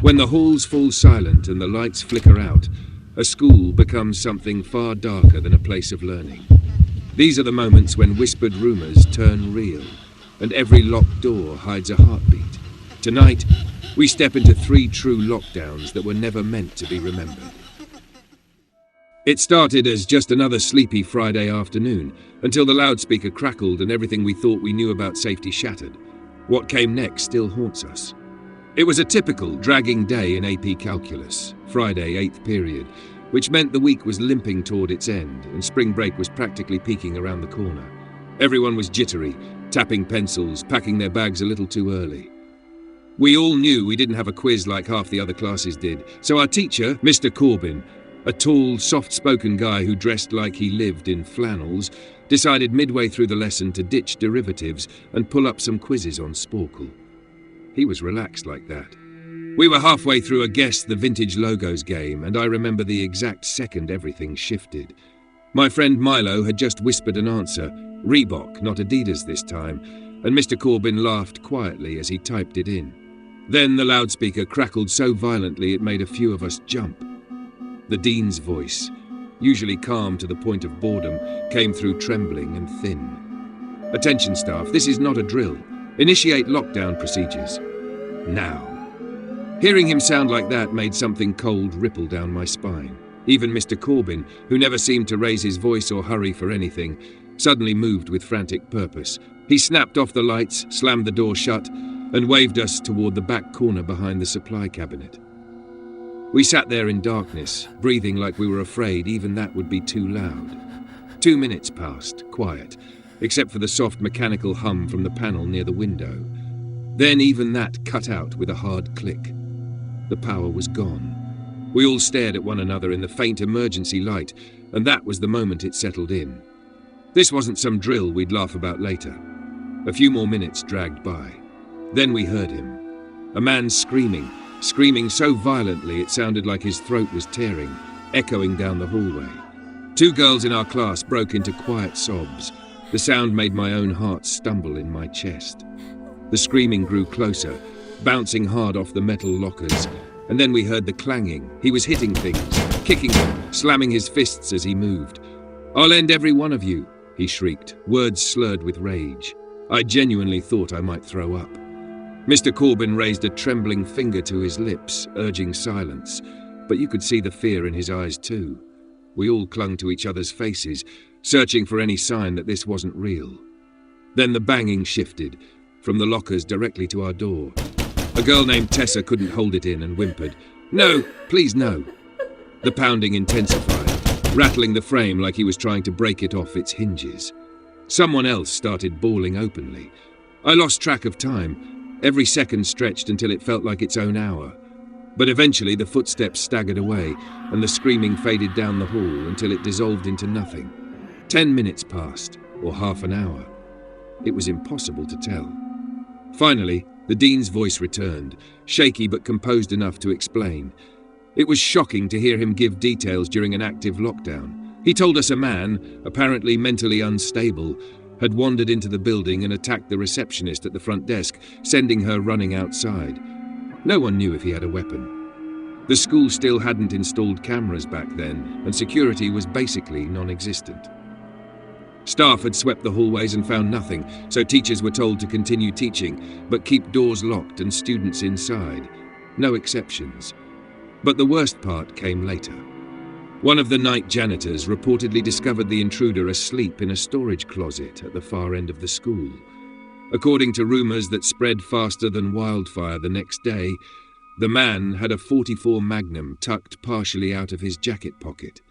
When the halls fall silent and the lights flicker out, a school becomes something far darker than a place of learning. These are the moments when whispered rumors turn real, and every locked door hides a heartbeat. Tonight, we step into 3 true lockdowns that were never meant to be remembered. It started as just another sleepy Friday afternoon, until the loudspeaker crackled and everything we thought we knew about safety shattered. What came next still haunts us. It was a typical dragging day in AP Calculus, Friday 8th period, which meant the week was limping toward its end and spring break was practically peeking around the corner. Everyone was jittery, tapping pencils, packing their bags a little too early. We all knew we didn't have a quiz like half the other classes did, so our teacher, Mr. Corbin, a tall, soft-spoken guy who dressed like he lived in flannels, decided midway through the lesson to ditch derivatives and pull up some quizzes on Sporkle. He was relaxed like that. We were halfway through a Guess the Vintage Logos game, and I remember the exact second everything shifted. My friend Milo had just whispered an answer, Reebok, not Adidas this time, and Mr. Corbin laughed quietly as he typed it in. Then the loudspeaker crackled so violently it made a few of us jump. The dean's voice, usually calm to the point of boredom, came through trembling and thin. Attention staff, this is not a drill. Initiate lockdown procedures. Now. Hearing him sound like that made something cold ripple down my spine. Even Mr. Corbin, who never seemed to raise his voice or hurry for anything, suddenly moved with frantic purpose. He snapped off the lights, slammed the door shut, and waved us toward the back corner behind the supply cabinet. We sat there in darkness, breathing like we were afraid even that would be too loud. 2 minutes passed, quiet, except for the soft mechanical hum from the panel near the window. Then even that cut out with a hard click. The power was gone. We all stared at one another in the faint emergency light, and that was the moment it settled in. This wasn't some drill we'd laugh about later. A few more minutes dragged by. Then we heard him. A man screaming so violently it sounded like his throat was tearing, echoing down the hallway. 2 girls in our class broke into quiet sobs. The sound made my own heart stumble in my chest. The screaming grew closer, bouncing hard off the metal lockers, and then we heard the clanging. He was hitting things, kicking them, slamming his fists as he moved. "I'll end every one of you," he shrieked, words slurred with rage. I genuinely thought I might throw up. Mr. Corbin raised a trembling finger to his lips, urging silence, but you could see the fear in his eyes too. We all clung to each other's faces, searching for any sign that this wasn't real. Then the banging shifted, from the lockers directly to our door. A girl named Tessa couldn't hold it in and whimpered, "No, please no." The pounding intensified, rattling the frame like he was trying to break it off its hinges. Someone else started bawling openly. I lost track of time. Every second stretched until it felt like its own hour. But eventually the footsteps staggered away, and the screaming faded down the hall until it dissolved into nothing. 10 minutes passed, or half an hour. It was impossible to tell. Finally, the dean's voice returned, shaky but composed enough to explain. It was shocking to hear him give details during an active lockdown. He told us a man, apparently mentally unstable, had wandered into the building and attacked the receptionist at the front desk, sending her running outside. No one knew if he had a weapon. The school still hadn't installed cameras back then, and security was basically non-existent. Staff had swept the hallways and found nothing, so teachers were told to continue teaching, but keep doors locked and students inside. No exceptions. But the worst part came later. One of the night janitors reportedly discovered the intruder asleep in a storage closet at the far end of the school. According to rumors that spread faster than wildfire the next day, the man had a .44 Magnum tucked partially out of his jacket pocket.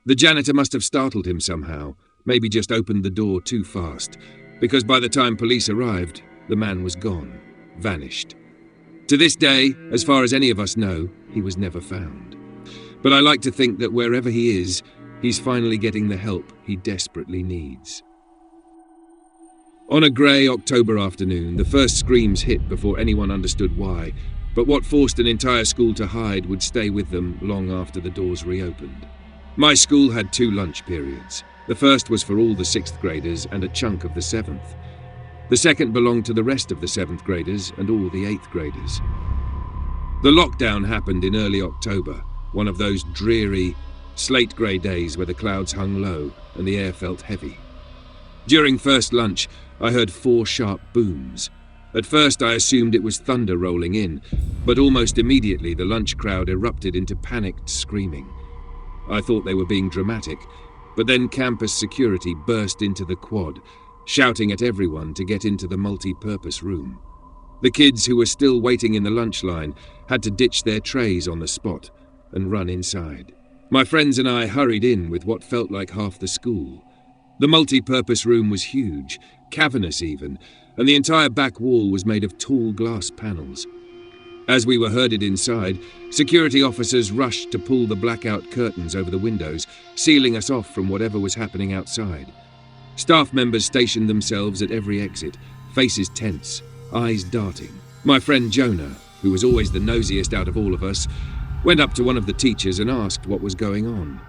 The janitor must have startled him somehow, maybe just opened the door too fast, because by the time police arrived, the man was gone, vanished. To this day, as far as any of us know, he was never found. But I like to think that wherever he is, he's finally getting the help he desperately needs. On a grey October afternoon, the first screams hit before anyone understood why, but what forced an entire school to hide would stay with them long after the doors reopened. My school had 2 lunch periods. The first was for all the 6th graders and a chunk of the 7th. The second belonged to the rest of the 7th graders and all the 8th graders. The lockdown happened in early October, one of those dreary, slate-grey days where the clouds hung low and the air felt heavy. During first lunch, I heard 4 sharp booms. At first I assumed it was thunder rolling in, but almost immediately the lunch crowd erupted into panicked screaming. I thought they were being dramatic, but then campus security burst into the quad, shouting at everyone to get into the multi-purpose room. The kids who were still waiting in the lunch line had to ditch their trays on the spot and run inside. My friends and I hurried in with what felt like half the school. The multi-purpose room was huge, cavernous even, and the entire back wall was made of tall glass panels. As we were herded inside, security officers rushed to pull the blackout curtains over the windows, sealing us off from whatever was happening outside. Staff members stationed themselves at every exit, faces tense, eyes darting. My friend Jonah, who was always the nosiest out of all of us, went up to one of the teachers and asked what was going on.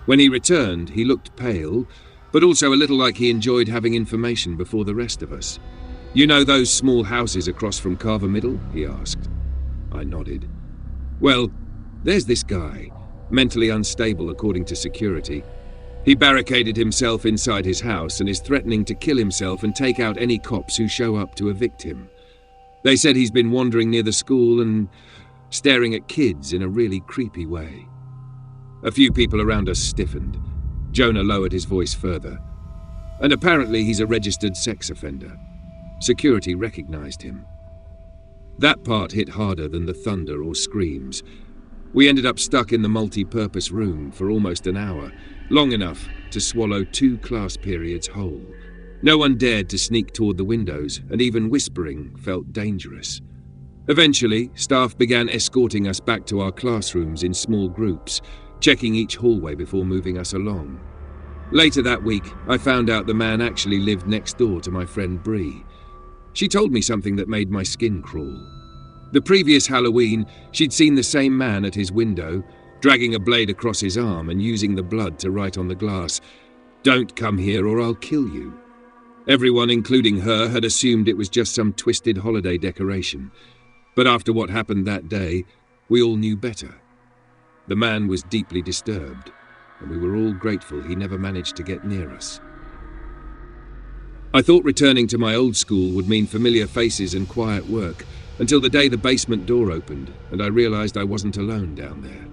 When he returned, he looked pale, but also a little like he enjoyed having information before the rest of us. "You know those small houses across from Carver Middle?" he asked. I nodded. "Well, there's this guy, mentally unstable according to security. He barricaded himself inside his house and is threatening to kill himself and take out any cops who show up to evict him. They said he's been wandering near the school and staring at kids in a really creepy way." A few people around us stiffened. Jonah lowered his voice further. "And apparently he's a registered sex offender." Security recognized him. That part hit harder than the thunder or screams. We ended up stuck in the multi-purpose room for almost an hour, long enough to swallow 2 class periods whole. No one dared to sneak toward the windows, and even whispering felt dangerous. Eventually, staff began escorting us back to our classrooms in small groups, checking each hallway before moving us along. Later that week, I found out the man actually lived next door to my friend Bree. She told me something that made my skin crawl. The previous Halloween, she'd seen the same man at his window, dragging a blade across his arm and using the blood to write on the glass, "Don't come here or I'll kill you." Everyone, including her, had assumed it was just some twisted holiday decoration. But after what happened that day, we all knew better. The man was deeply disturbed, and we were all grateful he never managed to get near us. I thought returning to my old school would mean familiar faces and quiet work, until the day the basement door opened and I realized I wasn't alone down there.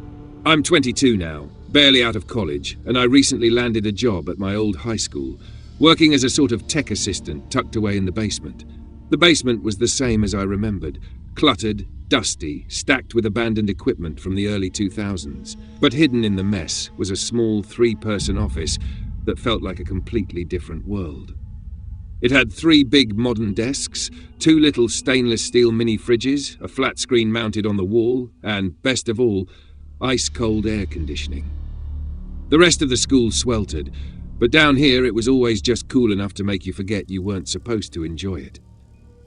I'm 22 now, barely out of college, and I recently landed a job at my old high school, working as a sort of tech assistant tucked away in the basement. The basement was the same as I remembered, cluttered, dusty, stacked with abandoned equipment from the early 2000s. But hidden in the mess was a small 3-person office that felt like a completely different world. It had 3 big modern desks, 2 little stainless steel mini fridges, a flat screen mounted on the wall, and, best of all, ice-cold air conditioning. The rest of the school sweltered, but down here it was always just cool enough to make you forget you weren't supposed to enjoy it.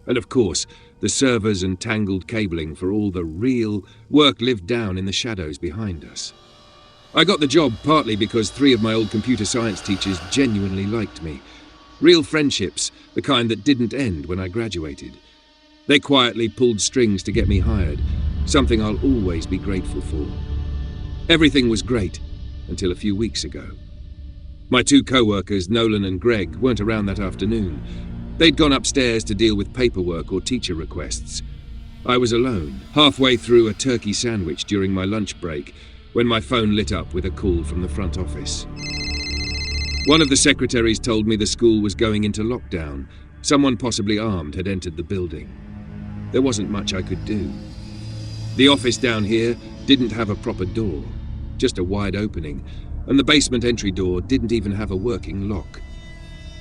And of course, the servers and tangled cabling for all the real work lived down in the shadows behind us. I got the job partly because 3 of my old computer science teachers genuinely liked me. Real friendships, the kind that didn't end when I graduated. They quietly pulled strings to get me hired, something I'll always be grateful for. Everything was great until a few weeks ago. My 2 co-workers, Nolan and Greg, weren't around that afternoon. They'd gone upstairs to deal with paperwork or teacher requests. I was alone, halfway through a turkey sandwich during my lunch break, when my phone lit up with a call from the front office. One of the secretaries told me the school was going into lockdown. Someone possibly armed had entered the building. There wasn't much I could do. The office down here didn't have a proper door, just a wide opening, and the basement entry door didn't even have a working lock.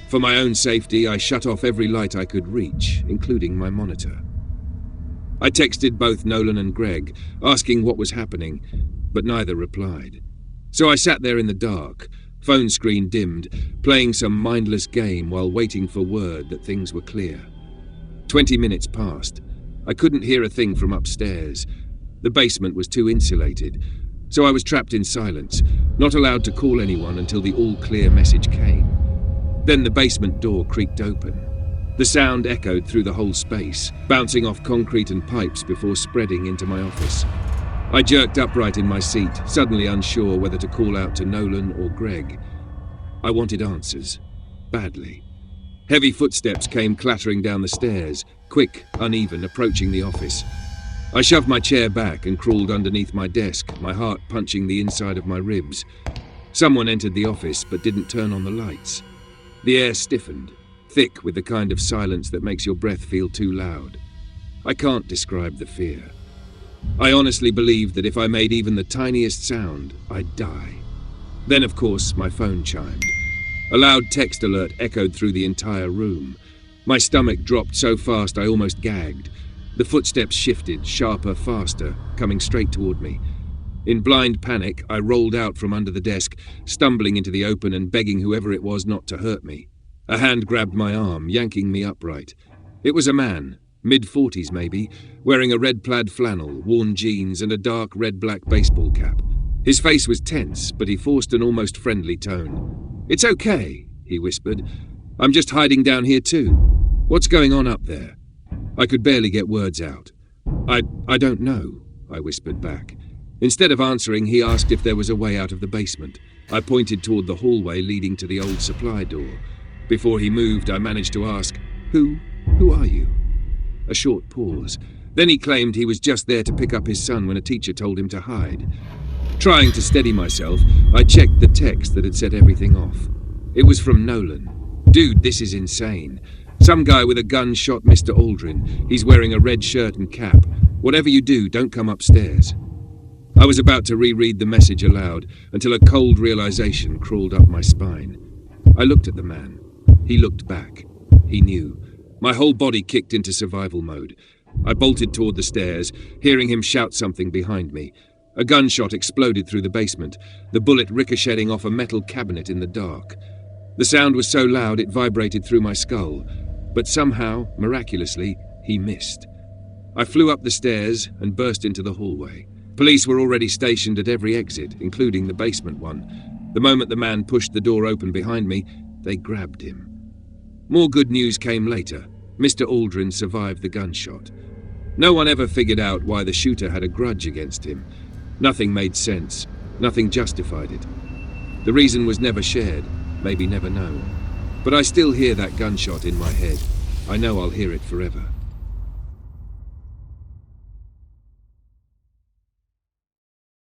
For my own safety, I shut off every light I could reach, including my monitor. I texted both Nolan and Greg, asking what was happening, but neither replied. So I sat there in the dark, phone screen dimmed, playing some mindless game while waiting for word that things were clear. 20 minutes passed. I couldn't hear a thing from upstairs. The basement was too insulated, so I was trapped in silence, not allowed to call anyone until the all-clear message came. Then the basement door creaked open. The sound echoed through the whole space, bouncing off concrete and pipes before spreading into my office. I jerked upright in my seat, suddenly unsure whether to call out to Nolan or Greg. I wanted answers. Badly. Heavy footsteps came clattering down the stairs, quick, uneven, approaching the office. I shoved my chair back and crawled underneath my desk, my heart punching the inside of my ribs. Someone entered the office but didn't turn on the lights. The air stiffened, thick with the kind of silence that makes your breath feel too loud. I can't describe the fear. I honestly believed that if I made even the tiniest sound, I'd die. Then, of course, my phone chimed. A loud text alert echoed through the entire room. My stomach dropped so fast I almost gagged. The footsteps shifted, sharper, faster, coming straight toward me. In blind panic, I rolled out from under the desk, stumbling into the open and begging whoever it was not to hurt me. A hand grabbed my arm, yanking me upright. It was a man, mid-40s maybe, wearing a red plaid flannel, worn jeans, and a dark red-black baseball cap. His face was tense, but he forced an almost friendly tone. "It's okay," he whispered. "I'm just hiding down here too. What's going on up there?" I could barely get words out. I don't know," I whispered back. Instead of answering, he asked if there was a way out of the basement. I pointed toward the hallway leading to the old supply door. Before he moved, I managed to ask, Who are you?" A short pause. Then he claimed he was just there to pick up his son when a teacher told him to hide. Trying to steady myself, I checked the text that had set everything off. It was from Nolan. "Dude, this is insane. Some guy with a gun shot Mr. Aldrin. He's wearing a red shirt and cap. Whatever you do, don't come upstairs." I was about to reread the message aloud until a cold realization crawled up my spine. I looked at the man. He looked back. He knew. My whole body kicked into survival mode. I bolted toward the stairs, hearing him shout something behind me. A gunshot exploded through the basement, the bullet ricocheting off a metal cabinet in the dark. The sound was so loud it vibrated through my skull, but somehow, miraculously, he missed. I flew up the stairs and burst into the hallway. Police were already stationed at every exit, including the basement one. The moment the man pushed the door open behind me, they grabbed him. More good news came later. Mr. Aldrin survived the gunshot. No one ever figured out why the shooter had a grudge against him. Nothing made sense. Nothing justified it. The reason was never shared, maybe never known. But I still hear that gunshot in my head. I know I'll hear it forever.